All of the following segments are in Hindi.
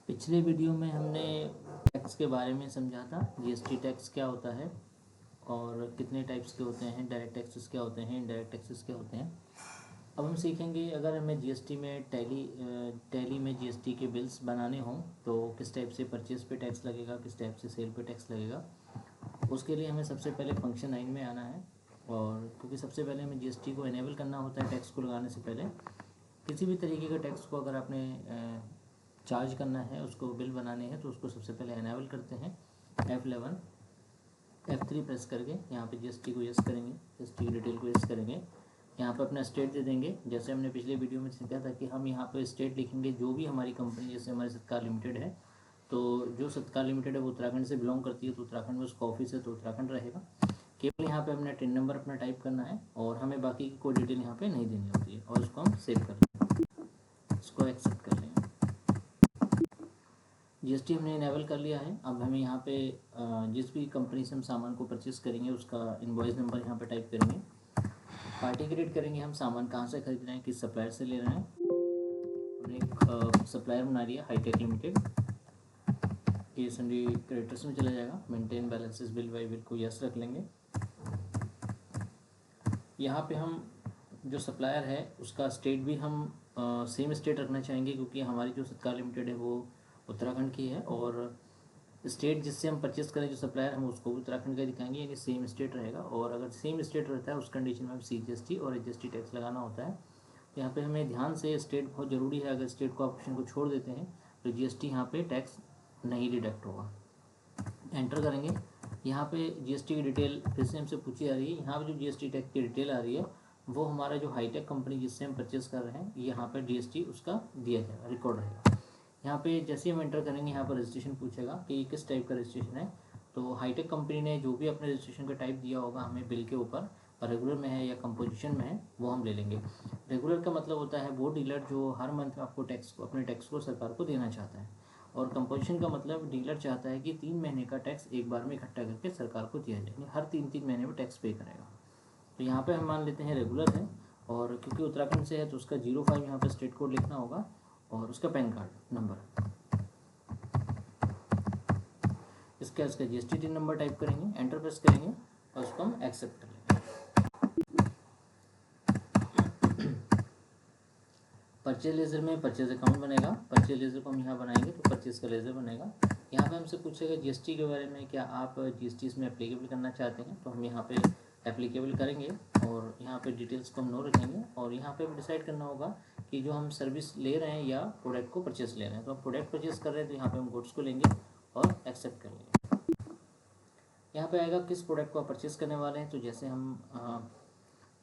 पिछले वीडियो में हमने टैक्स के बारे में समझा था। जीएसटी टैक्स क्या होता है और कितने टाइप्स के होते हैं, डायरेक्ट टैक्सेस क्या होते हैं, इनडायरेक्ट टैक्सेस क्या होते हैं। अब हम सीखेंगे अगर हमें जीएसटी में टैली में जीएसटी के बिल्स बनाने हों तो किस टाइप से परचेज पे टैक्स लगेगा, किस टाइप से सेल पे टैक्स लगेगा। उसके लिए हमें सबसे पहले फंक्शन 9 में आना है, और क्योंकि सबसे पहले हमें जीएसटी को इनेबल करना होता है। टैक्स को लगाने से पहले किसी भी तरीके का टैक्स को अगर आपने चार्ज करना है, उसको बिल बनाने हैं, तो उसको सबसे पहले इनेबल करते हैं। F11 F3 प्रेस करके यहाँ पे जीएसटी को यस करेंगे, जीएसटी की डिटेल को यस करेंगे। यहाँ पे अपना स्टेट दे देंगे। जैसे हमने पिछले वीडियो में सीखा था कि हम यहाँ पे स्टेट लिखेंगे जो भी हमारी कंपनी, जैसे हमारी सत्कार लिमिटेड है, तो जो सत्कार लिमिटेड है वो उत्तराखंड से बिलोंग करती है, तो उत्तराखंड में उसका ऑफिस है तो उत्तराखंड रहेगा। केवल यहाँ पे अपना टिन नंबर अपना टाइप करना है और हमें बाकी की कोई डिटेल यहाँ पे नहीं देनी होती है, और इसको हम सेव कर लेंगे, इसको एक्सेप्ट कर लेंगे। जीएसटी हमने इनेबल कर लिया है। अब हमें यहाँ पे जिस भी कंपनी से हम सामान को परचेस करेंगे उसका इनवॉइस नंबर यहाँ पे टाइप करेंगे। पार्टी क्रिएट करेंगे, हम सामान कहाँ से खरीद रहे हैं, किस सप्लायर से ले रहे हैं। हमने एक सप्लायर बना लिया हाईटेक लिमिटेड, ये सन्डी क्रेडिटर्स में चला जाएगा। Maintain balances bill by bill को यस रख लेंगे। यहाँ पे हम जो सप्लायर है उसका स्टेट भी हम सेम स्टेट रखना चाहेंगे, क्योंकि हमारी जो सत्कार लिमिटेड है वो उत्तराखंड की है, और स्टेट जिससे हम परचेस करें जो सप्लायर, हम उसको उत्तराखंड का दिखाएंगे, यानी सेम स्टेट रहेगा। और अगर सेम स्टेट रहता है उस कंडीशन में हम CGST और HST टैक्स लगाना होता है। तो यहाँ पे हमें ध्यान से, स्टेट बहुत ज़रूरी है, अगर स्टेट को ऑप्शन को छोड़ देते हैं तो GST यहाँ पे टैक्स नहीं डिडक्ट होगा। एंटर करेंगे। यहाँ पे जीएसटी की डिटेल फिर से हमसे पूछी जा रही है। यहाँ पे जो जीएसटी टैक्स की डिटेल आ रही है वो हमारा जो हाईटेक कंपनी जिससे हम परचेस कर रहे हैं, यहाँ पे जीएसटी उसका दिया जाएगा, रिकॉर्ड रहेगा। यहाँ पे जैसे हम एंटर करेंगे यहाँ पर रजिस्ट्रेशन पूछेगा कि ये किस टाइप का रजिस्ट्रेशन है। तो हाईटेक कंपनी ने जो भी अपने रजिस्ट्रेशन का टाइप दिया होगा हमें बिल के ऊपर, रेगुलर में है या कंपोजिशन में है, वो हम ले लेंगे। रेगुलर का मतलब होता है वो डीलर जो हर मंथ आपको टैक्स को, अपने टैक्स को सरकार को देना चाहता है। और कंपोजिशन का मतलब डीलर चाहता है कि 3 महीने का टैक्स एक बार में इकट्ठा करके सरकार को दिया जाए, हर 3-3 महीने में टैक्स पे करेगा। तो यहाँ पे हम मान लेते हैं रेगुलर है, और क्योंकि उत्तराखंड से है तो उसका 05 यहाँ पे स्टेट कोड लिखना होगा, और उसका पैन कार्ड नंबर, इसका GST टिन नंबर टाइप करेंगे, एंटर प्रेस करेंगे और उसको हम एक्सेप्ट कर लेंगे। परचेज लेजर में परचेज अकाउंट बनेगा। परचेज लेजर को हम यहाँ बनाएंगे तो परचेज का लेजर बनेगा। यहाँ पे हमसे पूछेगा जीएसटी के बारे में, क्या आप जीएसटी इसमें एप्लीकेबल करना चाहते हैं, तो हम यहाँ पे एप्लीकेबल करेंगे, और यहाँ पे डिटेल्स को हम नो रखेंगे। और यहाँ पे डिसाइड करना होगा कि जो हम सर्विस ले रहे हैं या प्रोडक्ट को परचेस ले रहे हैं। तो हम प्रोडक्ट परचेस कर रहे हैं तो यहाँ पे हम गुड्स को लेंगे और एक्सेप्ट कर लेंगे। यहाँ पे आएगा किस प्रोडक्ट को आप परचेस करने वाले हैं। तो जैसे हम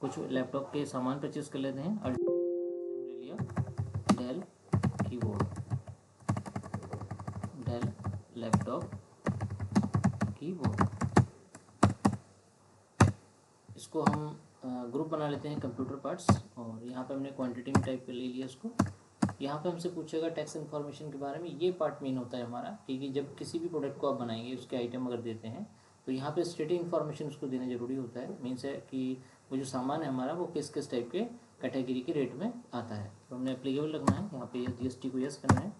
कुछ लैपटॉप के सामान परचेस कर लेते हैं, और ले लिया Dell keyboard, Dell laptop keyboard, इसको हम ग्रुप बना लेते हैं कंप्यूटर पार्ट्स, और यहाँ पे हमने क्वांटिटी में टाइप कर ले लिया इसको। यहाँ पे हमसे पूछेगा टैक्स इन्फॉर्मेशन के बारे में। ये पार्ट मेन होता है हमारा, क्योंकि जब किसी भी प्रोडक्ट को आप बनाएंगे उसके आइटम अगर देते हैं तो यहाँ पे स्टेटिक इन्फॉर्मेशन उसको देना जरूरी होता है। मीन्स है कि वो जो सामान है हमारा वो किस किस टाइप के कैटेगरी के रेट में आता है, तो हमने एप्लीकेबल रखना है। यहाँ पे GST को यस करना है,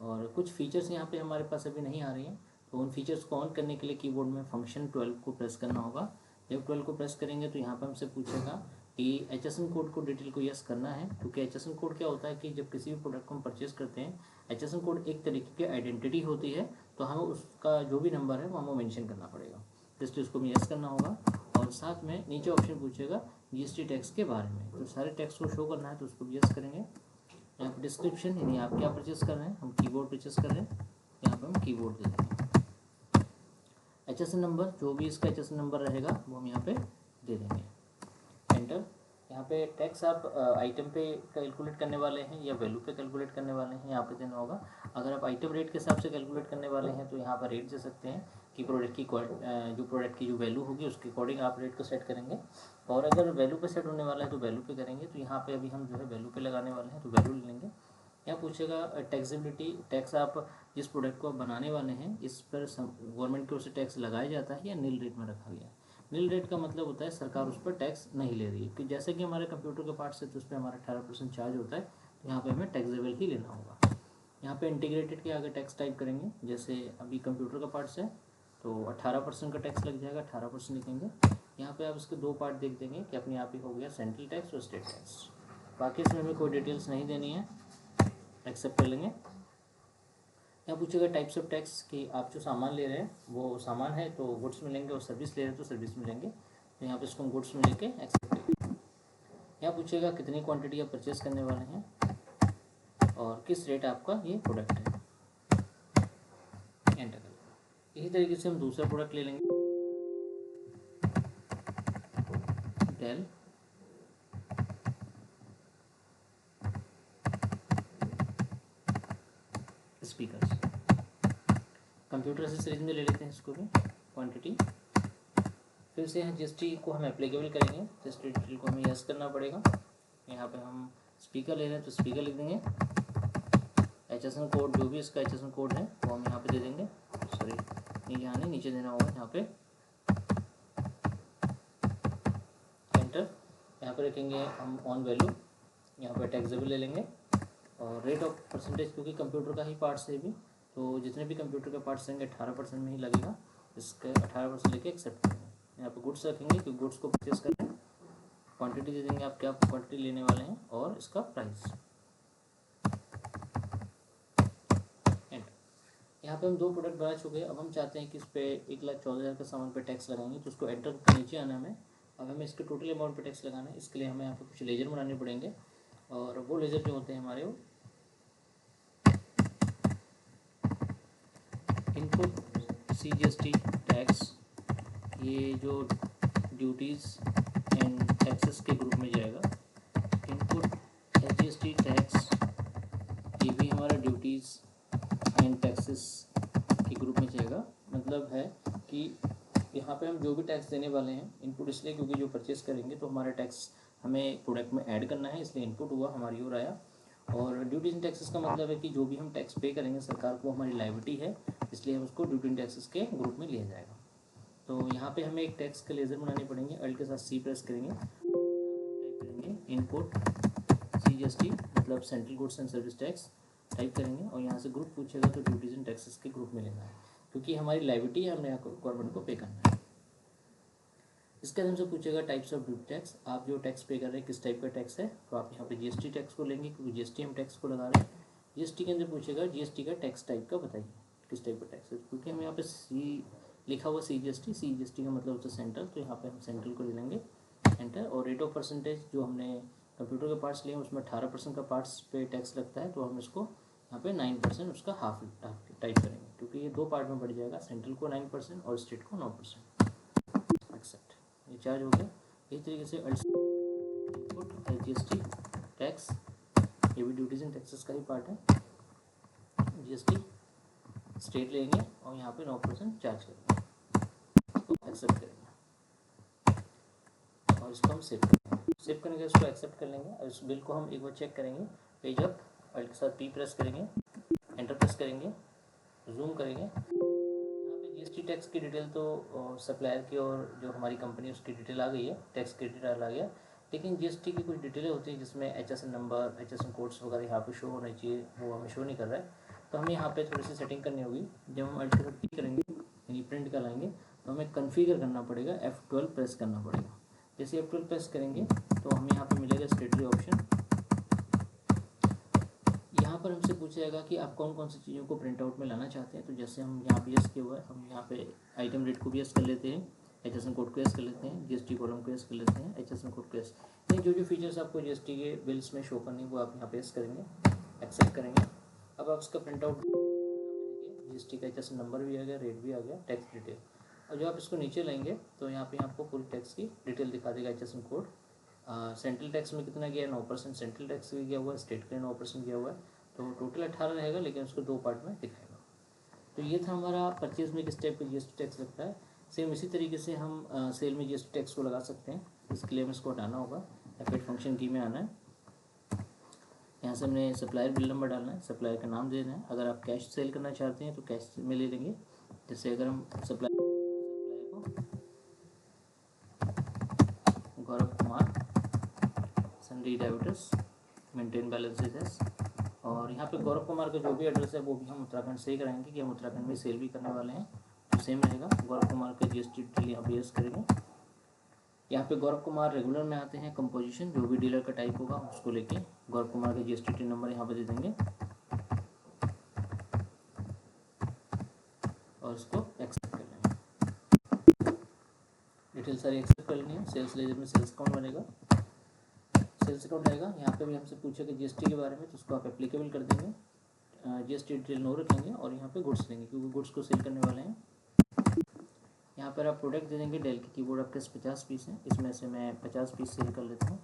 और कुछ फीचर्स यहाँ पे हमारे पास अभी नहीं आ रही हैं, तो उन फीचर्स को ऑन करने के लिए कीबोर्ड में फंक्शन 12 को प्रेस करना होगा। जब 12 को प्रेस करेंगे तो यहाँ पर हमसे पूछेगा कि HSN कोड को डिटेल को यस करना है, क्योंकि HSN कोड क्या होता है कि जब किसी भी प्रोडक्ट को हम परचेस करते हैं, HSN कोड एक तरीके की आइडेंटिटी होती है, तो हमें उसका जो भी नंबर है वो हमें मेंशन करना पड़ेगा, इसलिए उसको यस करना होगा। और साथ में नीचे ऑप्शन पूछेगा GST टैक्स के बारे में, तो सारे टैक्स को शो करना है तो उसको भी यस करेंगे। यहाँ पर डिस्क्रिप्शन, यानी आप क्या परचेस कर रहे हैं, हम कीबोर्ड परचेस कर रहे हैं, यहाँ पर हम कीबोर्ड दे देंगे। HSN नंबर, जो भी इसका HSN नंबर रहेगा वो हम यहाँ पे दे देंगे, एंटर। यहाँ पे टैक्स आप आइटम पे कैलकुलेट करने वाले हैं या वैल्यू पे कैलकुलेट करने वाले हैं, यहाँ पे देना होगा। अगर आप आइटम रेट के हिसाब से कैलकुलेट करने वाले हैं तो यहाँ पर रेट दे सकते हैं कि प्रोडक्ट की जो प्रोडक्ट की जो वैल्यू होगी उसके अकॉर्डिंग आप रेट को सेट करेंगे। और अगर वैल्यू पे सेट होने वाला है तो वैल्यू पे करेंगे। तो यहाँ पे अभी हम जो है वैल्यू पे लगाने वाले हैं, तो वैल्यू ले लेंगे। यहाँ पूछेगा टैक्सेबिलिटी, टैक्स आप जिस प्रोडक्ट को आप बनाने वाले हैं इस पर गवर्नमेंट की ओर से टैक्स लगाया जाता है या नील रेट में रखा गया है। नील रेट का मतलब होता है सरकार उस पर टैक्स नहीं ले रही है, कि जैसे कि हमारे कंप्यूटर के पार्ट से तो उस पर हमारा 18% चार्ज होता है, तो यहाँ पे हमें टैक्सेबल ही लेना होगा। यहाँ पे इंटीग्रेटेड के आगे टैक्स टाइप करेंगे, जैसे अभी कंप्यूटर का पार्ट्स है तो 18% का टैक्स लग जाएगा, 18% लिखेंगे। यहाँ पे आप इसके दो पार्ट देख देंगे कि अपने आप ही हो गया सेंट्रल टैक्स और स्टेट टैक्स। बाकी इसमें हमें कोई डिटेल्स नहीं देनी है, एक्सेप्ट कर लेंगे। यहाँ पूछेगा टाइप्स ऑफ टैक्स कि आप जो सामान ले रहे हैं वो सामान है तो गुड्स मिलेंगे, और सर्विस ले रहे हैं तो सर्विस मिलेंगे। तो यहाँ पे इसको हम गुड्स में लेके एक्सेप्ट करेंगे। यहाँ पूछेगा कितनी क्वांटिटी आप परचेस करने वाले हैं और किस रेट आपका ये प्रोडक्ट है, एंटर कर। इसी तरीके से हम दूसरा प्रोडक्ट ले लेंगे, डेल स्पीकर्स। कंप्यूटर एसेसरीज में ले लेते हैं इसको भी क्वांटिटी। फिर से यहाँ जीएसटी को हम एप्लीकेबल करेंगे, जीएसटी डिटेल को हमें यस करना पड़ेगा। यहाँ पे हम स्पीकर ले रहे हैं तो स्पीकर लिख देंगे। HSN कोड जो भी इसका HSN कोड है वो हम यहाँ पे दे देंगे, सॉरी यहाँ नहीं नीचे देना होगा, यहाँ पे एंटर। यहाँ पे रखेंगे हम ऑन वैल्यू, यहाँ पे टैक्सेबल ले लेंगे, और रेट ऑफ परसेंटेज क्योंकि कंप्यूटर का ही पार्ट्स है भी, तो जितने भी कंप्यूटर के पार्ट्स रहेंगे 18% में ही लगेगा, इसके 18% लेके एक्सेप्ट करेंगे। यहाँ पे गुड्स रखेंगे क्योंकि गुड्स को परचेस करें, क्वांटिटी दे देंगे आप क्या क्वांटिटी लेने वाले हैं और इसका प्राइस। यहाँ पे हम दो प्रोडक्ट बना चुके हैं। अब हम चाहते हैं कि इस पे 1,14,000 का सामान पे टैक्स लगाएंगे, तो उसको एंटर के नीचे आना हमें। अब हमें इसके टोटल अमाउंट पे टैक्स लगाना है, इसके लिए हमें यहाँ पे कुछ लेजर बनाने पड़ेंगे, और वो लेजर जो होते हैं हमारे वो इनपुट CGST टैक्स, ये जो ड्यूटीज़ एंड टैक्सेस के ग्रुप में जाएगा। इनपुट SGST टैक्स ये भी हमारा ड्यूटीज़ एंड टैक्सेस के ग्रुप में जाएगा। मतलब है कि यहाँ पे हम जो भी टैक्स देने वाले हैं, इनपुट इसलिए क्योंकि जो परचेस करेंगे तो हमारा टैक्स हमें प्रोडक्ट में ऐड करना है, इसलिए इनपुट हुआ हमारी ओर आया। और ड्यूटीज एंड टैक्सेस का मतलब है कि जो भी हम टैक्स पे करेंगे सरकार को, हमारी लायबिलिटी है, इसलिए हम उसको ड्यूटी एंड टैक्सेस के ग्रुप में लिया जाएगा। तो यहाँ पे हमें एक टैक्स के लेजर बनाने पड़ेंगे, अल्ट के साथ C प्रेस करेंगे, टाइप करेंगे इनपुट CGST मतलब central goods and service tax type करेंगे, और यहाँ से ग्रुप पूछेगा तो ड्यूटीज एंड टैक्सेस के ग्रुप में लेना है, क्योंकि हमारी लायबिलिटी है, हमने गवर्नमेंट को पे करना है। इसके बाद हमसे पूछेगा टाइप्स ऑफ ड्यूटी टैक्स, आप जो टैक्स पे कर रहे हैं किस टाइप का टैक्स है, तो आप यहाँ पे GST टैक्स को लेंगे क्योंकि GST हम टैक्स को लगा रहे हैं। GST के अंदर पूछेगा GST का टैक्स टाइप का बताइए किस टाइप का टैक्स है, क्योंकि हम यहाँ पे C लिखा हुआ CGST का मतलब होता है सेंट्रल, तो यहाँ पे हम सेंट्रल को ले लेंगे, एंटर। और रेट ऑफ परसेंटेज जो हमने कंप्यूटर के पार्ट्स लिए उसमें 18% का पार्ट्स पे टैक्स लगता है, तो हम इसको यहाँ पे 9% उसका हाफ टाइप करेंगे, क्योंकि ये दो पार्ट में बढ़ जाएगा, सेंट्रल को 9% और स्टेट को 9%। एक्सेप्ट, ये चार्ज हो गया। इसी तरीके से इनपुट GST टैक्स, ये भी ड्यूटीज एंड टैक्सेस का ही पार्ट है। GST स्टेट लेंगे और यहाँ पे 9% चार्ज करेंगे, इसको एक्सेप्ट करेंगे और इसको हम सेव करेंगे। सेव करने के इसको एक्सेप्ट कर लेंगे, और इस बिल को हम एक बार चेक करेंगे। पेज अप, अल्ट के साथ P प्रेस करेंगे, एंटर प्रेस करेंगे, जूम करेंगे। यहाँ पे GST टैक्स की डिटेल तो सप्लायर की और जो हमारी कंपनी है उसकी डिटेल आ गई है, टैक्स की डिटेल आ गया, लेकिन GST की कुछ डिटेलें होती हैं जिसमें HSN नंबर, HSN कोड्स वगैरह यहाँ पे शो होना चाहिए, वो हमें शो नहीं कर रहा है, तो हमें यहाँ पे थोड़ी सी सेटिंग करनी होगी। जब हम अल्ट के साथ P करेंगे यानी प्रिंट का लाएंगे, तो हमें कन्फिगर करना पड़ेगा, F12 प्रेस करना पड़ेगा। जैसे F12 प्रेस करेंगे तो हमें यहाँ पे मिलेगा स्टेटरी ऑप्शन। यहाँ पर हमसे पूछेगा कि आप कौन कौन सी चीज़ों को प्रिंट आउट में लाना चाहते हैं, तो जैसे हम यहाँ पे यस किया हुआ है, हम यहाँ पे आइटम रेट को भी यस कर लेते हैं, HSN कोड को यस कर लेते हैं, GST कॉलम को यस कर लेते हैं, HSN कोड को यस। नहीं, जो जो फीचर्स आपको GST के बिल्स में शो करनी है वो आप यहाँ पे यस करेंगे, एक्सेप्ट करेंगे। अब आप उसका प्रिंट आउट देखिए, GST का HSN नंबर भी आ गया, रेट भी आ गया, टैक्स डिटेल। और जब आप इसको नीचे लाएंगे तो यहाँ पे आपको पूरी टैक्स की डिटेल दिखा देगा, HSN कोड। सेंट्रल टैक्स में कितना गया है, 9% सेंट्रल टैक्स भी गया हुआ है, स्टेट के लिए 9% गया हुआ है, तो टोटल 18 रहेगा, लेकिन उसको दो पार्ट में दिखाएगा। तो ये था हमारा परचेज में किस टाइप का GST टैक्स लगता है। सेम इसी तरीके से हम सेल में GST टैक्स को लगा सकते हैं। इसके लिए हमें इसको हटाना होगा, एफेक्ट फंक्शन की में आना है, यहाँ से हमने सप्लायर बिल नंबर डालना है, सप्लायर का नाम देना है। अगर आप कैश सेल करना चाहते हैं तो कैश में ले लेंगे, जैसे अगर हम सप्लायर को Gaurav Kumar, sundry debtors, maintain balances एस और यहाँ पे गौरव कुमार का जो भी एड्रेस है वो भी हम उत्तराखंड से ही कराएंगे कि हम उत्तराखंड में सेल भी करने वाले हैं, तो सेम रहेगा। गौरव कुमार का GST डिटेल यहाँ बेस करेंगे। यहाँ पे गौरव कुमार रेगुलर में आते हैं, कंपोजिशन जो भी डीलर का टाइप होगा उसको लेके गौरव कुमार का GST टिन नंबर यहाँ पे दे देंगे और उसको एक्सेप्ट कर लेंगे। डिटेल सारी एक्सेप्ट कर लेंगे। सेल्स लेजर में सेल्स अकाउंट बनेगा, सेल्स अकाउंट रहेगा। यहाँ पे भी हमसे पूछेगा GST के बारे में, तो उसको आप एप्लीकेबल कर देंगे। GST डिटेल नो रखेंगे और यहाँ पे गुड्स देंगे क्योंकि गुड्स को सेल करने वाले हैं। यहाँ पर आप प्रोडक्ट दे देंगे। डेल के कीबोर्ड आपके 50 पीस हैं, इसमें से मैं 50 पीस सेल कर लेता हूँ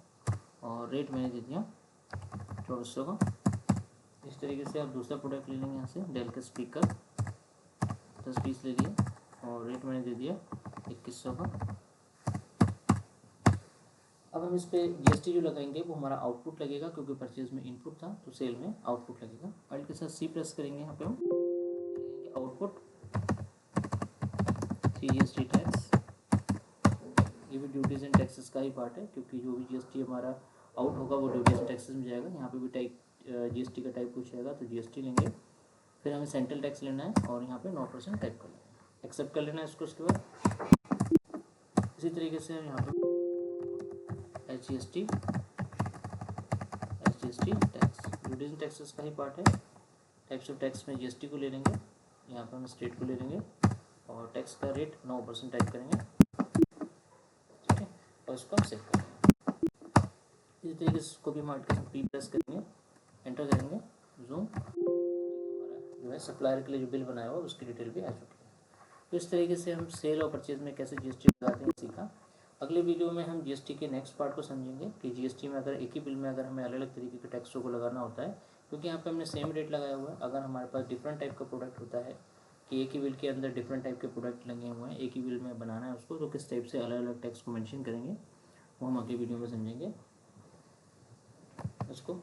और रेट मैंने दे दिया 2400 का। इस तरीके से आप दूसरा प्रोडक्ट ले लेंगे। यहाँ से डेल के स्पीकर 10 पीस ले लिए और रेट मैंने दे दिया 2100 का। अब हम इस पे GST जो लगाएंगे वो हमारा आउटपुट लगेगा क्योंकि परचेज में इनपुट था तो सेल में आउटपुट लगेगा। अल्ट के साथ C प्रेस करेंगे। यहाँ पे हम आउटपुट GST टैक्स, ये भी ड्यूटीज एंड टैक्सेस का ही पार्ट है क्योंकि जो भी GST हमारा आउट होगा वो ड्यूटीज एंड टैक्सेस में जाएगा। यहाँ पे भी टाइप GST का टाइप पूछेगा तो GST लेंगे। फिर हमें सेंट्रल टैक्स लेना है और यहाँ पे 9% टाइप कर लेना है, एक्सेप्ट कर लेना है इसको। उसके बाद इसी तरीके से हम यहाँ पे SGST tax duties and taxes का ही पार्ट है। टाइप्स ऑफ टैक्स में GST को ले लेंगे, यहाँ पर हम स्टेट को ले लेंगे और टैक्स का रेट 9% टाइप करेंगे, ठीक है, और इसको हम सेव करेंगे। इसी तरीके से इसको भी हम P प्रेस करेंगे, एंटर करेंगे, जूम, हमारा जो है सप्लायर के लिए जो बिल बनाया हुआ उसकी डिटेल भी आ चुकी है। तो इस तरीके से हम सेल और परचेज में कैसे GST लगाते हैं सीखा। अगले वीडियो में हम GST के नेक्स्ट पार्ट को समझेंगे कि GST में अगर एक ही बिल में अगर हमें अलग अलग तरीके के टैक्सों को लगाना होता है, क्योंकि यहाँ पे हमने सेम रेट लगाया हुआ है। अगर हमारे पास डिफरेंट टाइप का प्रोडक्ट होता है कि एक ही बिल के अंदर डिफरेंट टाइप के प्रोडक्ट लगे हुए हैं, एक ही बिल में बनाना है उसको, तो किस टाइप से अलग अलग टैक्स को मेंशन करेंगे वो हम अगले वीडियो में समझेंगे। उसको